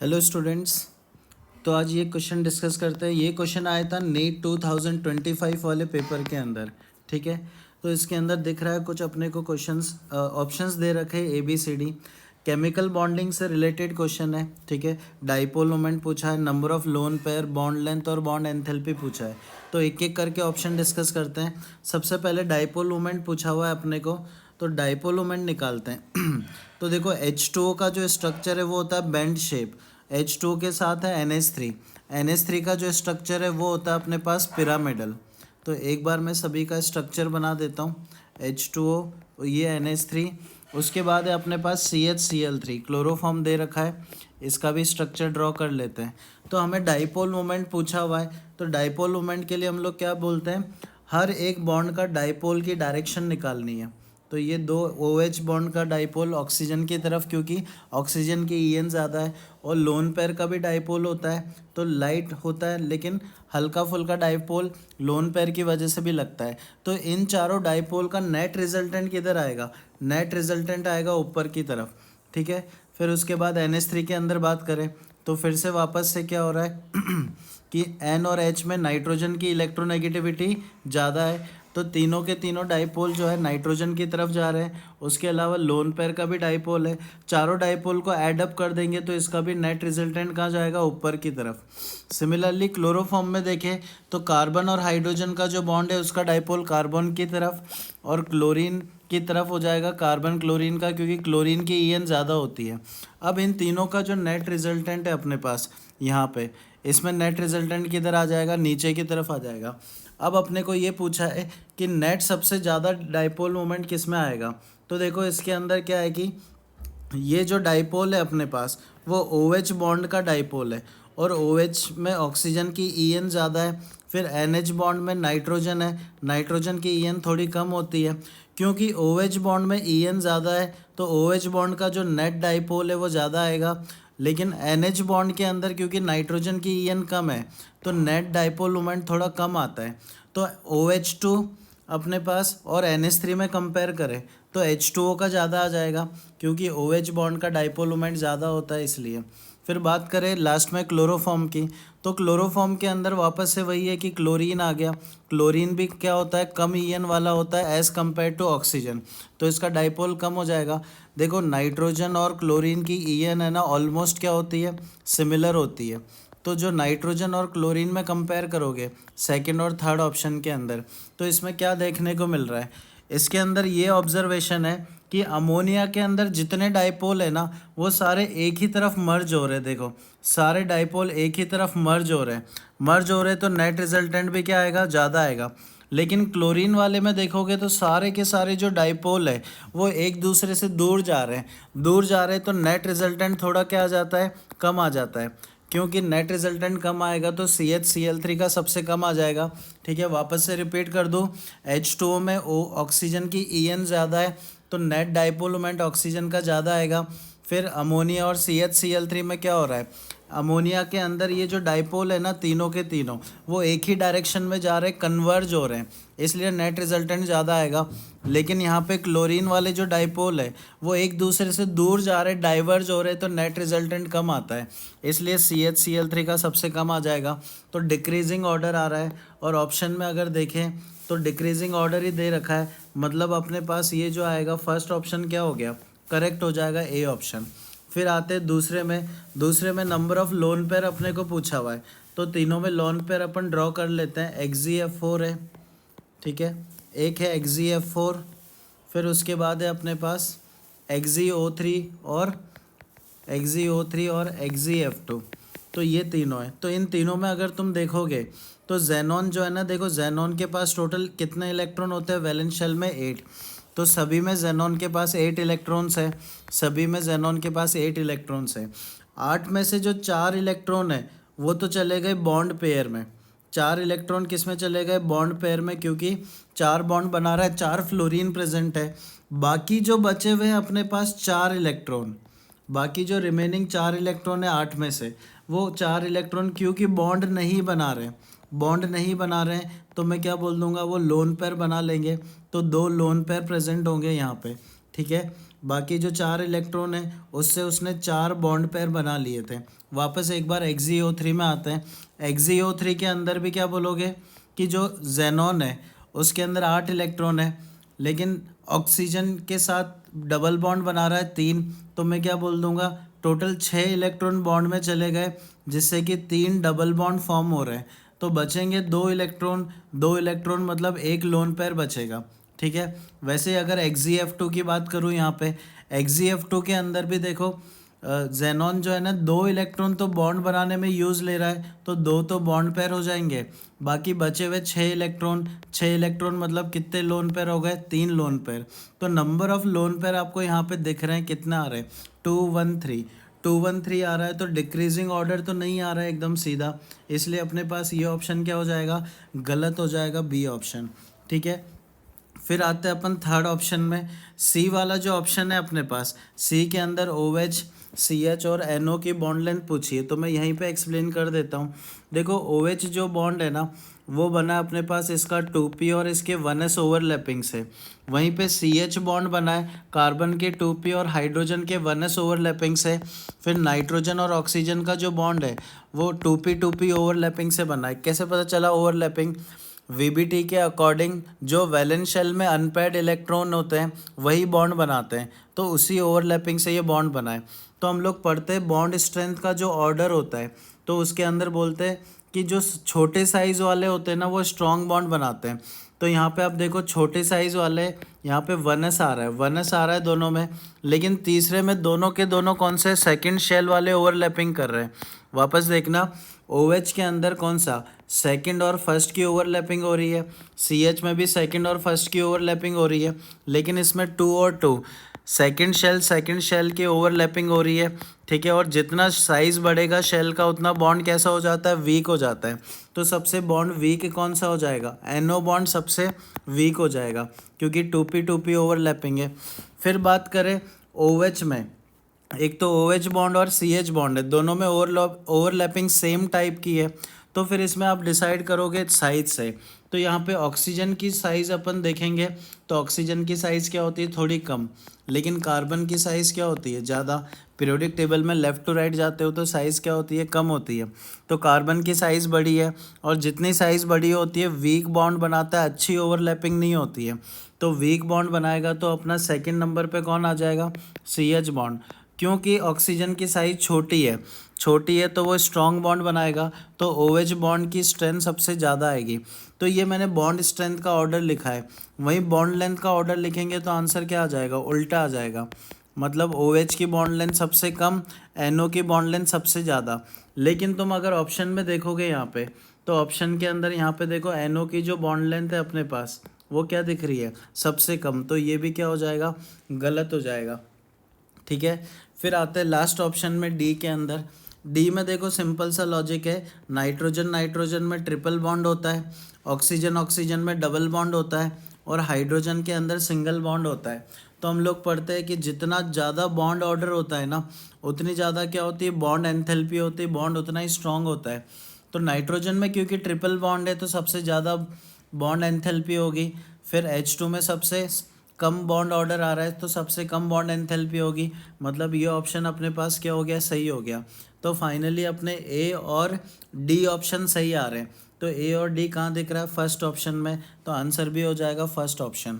Hello students. तो आज ये क्वेश्चन डिस्कस करते हैं। ये क्वेश्चन आया था नीट 2025 वाले पेपर के अंदर। ठीक है, तो इसके अंदर दिख रहा है कुछ अपने को क्वेश्चंस ऑप्शंस दे रखे हैं ABCD। केमिकल बॉन्डिंग से रिलेटेड क्वेश्चन है। ठीक है, डाइपोल मोमेंट पूछा है, number of lone pair, bond length और बॉन्ड एंथैल्पी पूछा है। तो एक एक करके ऑप्शन डिस्कस करते हैं। सबसे पहले डाइपोल मोमेंट पूछा हुआ है अपने को, तो डाइपोल मोमेंट निकालते हैं। तो देखो H2O का जो स्ट्रक्चर है वो होता है बेंड शेप। H2O के साथ है NH3। NH3 का जो स्ट्रक्चर है वो होता है अपने पास पिरामिडल। तो एक बार मैं सभी का स्ट्रक्चर बना देता हूँ। H2O, ये NH3, उसके बाद है अपने पास CHCl3, क्लोरोफॉर्म दे रखा है, इसका भी स्ट्रक्चर ड्रॉ कर लेते हैं। तो हमें डाइपोल मोमेंट पूछा हुआ है, तो डाइपोल मोमेंट के लिए हम लोग क्या बोलते हैं, हर एक बॉन्ड का डाइपोल की डायरेक्शन निकालनी है। तो ये दो OH बॉन्ड का डाइपोल ऑक्सीजन की तरफ, क्योंकि ऑक्सीजन की EN ज़्यादा है, और लोन पेयर का भी डाइपोल होता है तो लाइट होता है, लेकिन हल्का फुल्का डाइपोल लोन पेयर की वजह से भी लगता है। तो इन चारों डाइपोल का नेट रिजल्टेंट किधर आएगा, नेट रिजल्टेंट आएगा ऊपर की तरफ। ठीक है, फिर उसके बाद NH3 के अंदर बात करें तो फिर से वापस से क्या हो रहा है कि N और H में नाइट्रोजन की इलेक्ट्रोनेगेटिविटी ज़्यादा है, तो तीनों के तीनों डाइपोल जो है नाइट्रोजन की तरफ जा रहे हैं। उसके अलावा लोन पेयर का भी डाइपोल है, चारों डाइपोल को ऐड अप कर देंगे तो इसका भी नेट रिजल्टेंट कहाँ जाएगा, ऊपर की तरफ। सिमिलरली क्लोरोफॉर्म में देखें तो कार्बन और हाइड्रोजन का जो बॉन्ड है उसका डाइपोल कार्बन की तरफ, और क्लोरीन की तरफ हो जाएगा कार्बन क्लोरीन का, क्योंकि क्लोरीन की EN ज़्यादा होती है। अब इन तीनों का जो नेट रिजल्टेंट है अपने पास यहाँ पे, इसमें नेट रिजल्टेंट किधर आ जाएगा, नीचे की तरफ आ जाएगा। अब अपने को ये पूछा है कि नेट सबसे ज़्यादा डाइपोल मोमेंट किस में आएगा। तो देखो इसके अंदर क्या है कि ये जो डाइपोल है अपने पास वो OH बॉन्ड का डाइपोल है, और OH में ऑक्सीजन की EN ज़्यादा है। फिर NH बॉन्ड में नाइट्रोजन है, नाइट्रोजन की EN थोड़ी कम होती है। क्योंकि OH बॉन्ड में EN ज़्यादा है तो OH बॉन्ड का जो नेट डाइपोल है वो ज़्यादा आएगा। लेकिन NH बॉन्ड के अंदर क्योंकि नाइट्रोजन की EN कम है तो नेट डाइपोल मोमेंट थोड़ा कम आता है। तो OH2 अपने पास और NH3 में कंपेयर करें तो H2O का ज़्यादा आ जाएगा, क्योंकि OH बॉन्ड का डाइपोल मोमेंट ज़्यादा होता है इसलिए। फिर बात करें लास्ट में क्लोरोफॉर्म की, तो क्लोरोफॉर्म के अंदर वापस से वही है कि क्लोरीन आ गया। क्लोरीन भी क्या होता है, कम EN वाला होता है एज़ कम्पेयर टू ऑक्सीजन, तो इसका डाइपोल कम हो जाएगा। देखो नाइट्रोजन और क्लोरीन की EN है ना ऑलमोस्ट क्या होती है, सिमिलर होती है। तो जो नाइट्रोजन और क्लोरीन में कंपेयर करोगे सेकंड और थर्ड ऑप्शन के अंदर, तो इसमें क्या देखने को मिल रहा है, इसके अंदर ये ऑब्जर्वेशन है कि अमोनिया के अंदर जितने डाइपोल है ना वो सारे एक ही तरफ मर्ज हो रहे हैं। देखो सारे डाइपोल एक ही तरफ मर्ज हो रहे हैं, मर्ज हो रहे हैं तो नेट रिजल्टेंट भी क्या आएगा, ज़्यादा आएगा। लेकिन क्लोरीन वाले में देखोगे तो सारे के सारे जो डाइपोल है वो एक दूसरे से दूर जा रहे हैं, दूर जा रहे हैं, तो नेट रिजल्टेंट थोड़ा क्या आ जाता है, कम आ जाता है। क्योंकि नेट रिजल्टेंट कम आएगा तो CHCl3 का सबसे कम आ जाएगा। ठीक है, वापस से रिपीट कर दूँ, H2O में ऑक्सीजन की EN ज़्यादा है तो नेट डाइपोल मोमेंट ऑक्सीजन का ज़्यादा आएगा। फिर अमोनिया और CHCl3 में क्या हो रहा है, अमोनिया के अंदर ये जो डाइपोल है ना तीनों के तीनों वो एक ही डायरेक्शन में जा रहे हैं, कन्वर्ज हो रहे हैं, इसलिए नेट रिजल्टेंट ज़्यादा आएगा। लेकिन यहाँ पे क्लोरीन वाले जो डाइपोल है वो एक दूसरे से दूर जा रहे हैं, डाइवर्ज हो रहे हैं, तो नेट रिजल्टेंट कम आता है, इसलिए CHCl3 का सबसे कम आ जाएगा। तो डिक्रीजिंग ऑर्डर आ रहा है, और ऑप्शन में अगर देखें तो डिक्रीजिंग ऑर्डर ही दे रखा है, मतलब अपने पास ये जो आएगा फर्स्ट ऑप्शन क्या हो गया, करेक्ट हो जाएगा, A ऑप्शन। फिर आते हैं दूसरे में, दूसरे में नंबर ऑफ लोन पेयर अपने को पूछा हुआ है, तो तीनों में लोन पेयर अपन ड्रॉ कर लेते हैं। XgF4 है, ठीक है, एक है XgF4, फिर उसके बाद है अपने पास XgO3 और XgF2, तो ये तीनों है। तो इन तीनों में अगर तुम देखोगे तो जेनॉन जो है ना, देखो जेनॉन के पास टोटल कितने इलेक्ट्रॉन होते हैं वैलेंस शेल में, 8। तो सभी में जेनॉन के पास 8 इलेक्ट्रॉन्स है, सभी में जेनॉन के पास 8 इलेक्ट्रॉन्स है। 8 में से जो 4 इलेक्ट्रॉन है वो तो चले गए बॉन्ड पेयर में, 4 इलेक्ट्रॉन किस में चले गए, बॉन्ड पेयर में, क्योंकि 4 बॉन्ड बना रहा है, 4 फ्लोरीन प्रेजेंट है। बाकी जो बचे हुए हैं अपने पास 4 इलेक्ट्रॉन, बाकी जो रिमेनिंग 4 इलेक्ट्रॉन है 8 में से, वो 4 इलेक्ट्रॉन क्योंकि बॉन्ड नहीं बना रहे, बॉन्ड नहीं बना रहे हैं, तो मैं क्या बोल दूंगा, वो लोन पेयर बना लेंगे, तो 2 लोन पेयर प्रेजेंट होंगे यहाँ पे। ठीक है, बाकी जो 4 इलेक्ट्रॉन है उससे उसने 4 बॉन्ड पेयर बना लिए थे। वापस एक बार XeO3 में आते हैं। XeO3 के अंदर भी क्या बोलोगे कि जो जेनॉन है उसके अंदर 8 इलेक्ट्रॉन है, लेकिन ऑक्सीजन के साथ डबल बॉन्ड बना रहा है 3, तो मैं क्या बोल दूंगा, टोटल 6 इलेक्ट्रॉन बॉन्ड में चले गए, जिससे कि 3 डबल बॉन्ड फॉर्म हो रहे हैं। तो बचेंगे 2 इलेक्ट्रॉन, 2 इलेक्ट्रॉन मतलब एक लोन पेयर बचेगा। ठीक है। वैसे अगर XeF2 की बात करूँ यहाँ पे, XeF2 के अंदर भी देखो जेनॉन जो है ना 2 इलेक्ट्रॉन तो बॉन्ड बनाने में यूज़ ले रहा है, तो 2 तो बॉन्ड पेयर हो जाएंगे। बाकी बचे हुए 6 इलेक्ट्रॉन, 6 इलेक्ट्रॉन मतलब कितने लोन पेयर हो गए, 3 लोन पेयर। तो नंबर ऑफ लोन पेयर आपको यहाँ पे दिख रहे हैं, कितना आ रहे हैं, 213। 213 आ रहा है, तो डिक्रीजिंग ऑर्डर तो नहीं आ रहा है एकदम सीधा, इसलिए अपने पास ये ऑप्शन क्या हो जाएगा, गलत हो जाएगा, बी ऑप्शन। ठीक है। फिर आते हैं अपन थर्ड ऑप्शन में। सी वाला जो ऑप्शन है अपने पास, सी के अंदर OH, CH और NO की बॉन्ड लेंथ पूछी है, तो मैं यहीं पे एक्सप्लेन कर देता हूँ। देखो OH जो बॉन्ड है ना वो बना अपने पास इसका 2p और इसके 1s ओवरलैपिंग से। वहीं पे CH बॉन्ड बना है कार्बन के 2p और हाइड्रोजन के 1s ओवरलैपिंग से। फिर नाइट्रोजन और ऑक्सीजन का जो बॉन्ड है वो 2p ओवरलैपिंग से बना है। कैसे पता चला ओवरलैपिंग, VBT के अकॉर्डिंग जो वैलेंस शेल में अनपेयर्ड इलेक्ट्रॉन होते हैं वही बॉन्ड बनाते हैं, तो उसी ओवरलैपिंग से ये बॉन्ड बना है। तो हम लोग पढ़ते हैं बॉन्ड स्ट्रेंथ का जो ऑर्डर होता है, तो उसके अंदर बोलते हैं कि जो छोटे साइज़ वाले होते हैं ना वो स्ट्रॉन्ग बॉन्ड बनाते हैं। तो यहाँ पे आप देखो छोटे साइज़ वाले यहाँ पे 1s आ रहा है, 1s आ रहा है दोनों में, लेकिन तीसरे में दोनों के दोनों कौन से सेकंड शेल वाले ओवरलैपिंग कर रहे हैं। वापस देखना, OH के अंदर कौन सा, सेकंड और फर्स्ट की ओवरलैपिंग हो रही है, CH में भी सेकंड और फर्स्ट की ओवरलैपिंग हो रही है, लेकिन इसमें 2 और 2 सेकंड शेल की ओवरलैपिंग हो रही है। ठीक है। और जितना साइज़ बढ़ेगा शेल का उतना बॉन्ड कैसा हो जाता है, वीक हो जाता है। तो सबसे बॉन्ड वीक कौन सा हो जाएगा, NO बॉन्ड सबसे वीक हो जाएगा, क्योंकि 2p ओवरलैपिंग है। फिर बात करें OH में, एक तो OH बॉन्ड और CH बॉन्ड है, दोनों में ओवरलैपिंग सेम टाइप की है। तो फिर इसमें आप डिसाइड करोगे साइज से। तो यहाँ पे ऑक्सीजन की साइज़ अपन देखेंगे, तो ऑक्सीजन की साइज़ क्या होती है, थोड़ी कम, लेकिन कार्बन की साइज़ क्या होती है, ज़्यादा। पीरियोडिक टेबल में लेफ़्ट टू राइट जाते हो तो साइज़ क्या होती है, कम होती है। तो कार्बन की साइज़ बड़ी है, और जितनी साइज़ बड़ी होती है वीक बॉन्ड बनाता है, अच्छी ओवरलैपिंग नहीं होती है। तो वीक बॉन्ड बनाएगा तो अपना सेकेंड नंबर पर कौन आ जाएगा, CH बॉन्ड, क्योंकि ऑक्सीजन की साइज़ छोटी है तो वो स्ट्रॉन्ग बॉन्ड बनाएगा, तो OH बॉन्ड की स्ट्रेंथ सबसे ज़्यादा आएगी। तो ये मैंने बॉन्ड स्ट्रेंथ का ऑर्डर लिखा है, वहीं बॉन्ड लेंथ का ऑर्डर लिखेंगे तो आंसर क्या आ जाएगा, उल्टा आ जाएगा। मतलब OH की बॉन्ड लेंथ सबसे कम, NO की बॉन्ड लेंथ सबसे ज़्यादा। लेकिन तुम अगर ऑप्शन में देखोगे यहाँ पे, तो ऑप्शन के अंदर यहाँ पे देखो NO की जो बॉन्ड लेंथ है अपने पास वो क्या दिख रही है, सबसे कम। तो ये भी क्या हो जाएगा, गलत हो जाएगा। ठीक है। फिर आते हैं लास्ट ऑप्शन में, डी के अंदर। डी में देखो सिंपल सा लॉजिक है, नाइट्रोजन में ट्रिपल बॉन्ड होता है, ऑक्सीजन में डबल बॉन्ड होता है, और हाइड्रोजन के अंदर सिंगल बॉन्ड होता है। तो हम लोग पढ़ते हैं कि जितना ज़्यादा बॉन्ड ऑर्डर होता है ना, उतनी ज़्यादा क्या होती है, बॉन्ड एंथैल्पी होती है, बॉन्ड उतना ही स्ट्रांग होता है। तो नाइट्रोजन में क्योंकि ट्रिपल बॉन्ड है तो सबसे ज़्यादा बॉन्ड एंथैल्पी होगी। फिर H2 में सबसे कम बॉन्ड ऑर्डर आ रहा है तो सबसे कम बॉन्ड एंथैल्पी होगी। मतलब ये ऑप्शन अपने पास क्या हो गया, सही हो गया। तो फाइनली अपने ए और डी ऑप्शन सही आ रहे हैं। तो ए और डी कहाँ दिख रहा है, फर्स्ट ऑप्शन में, तो आंसर भी हो जाएगा फर्स्ट ऑप्शन।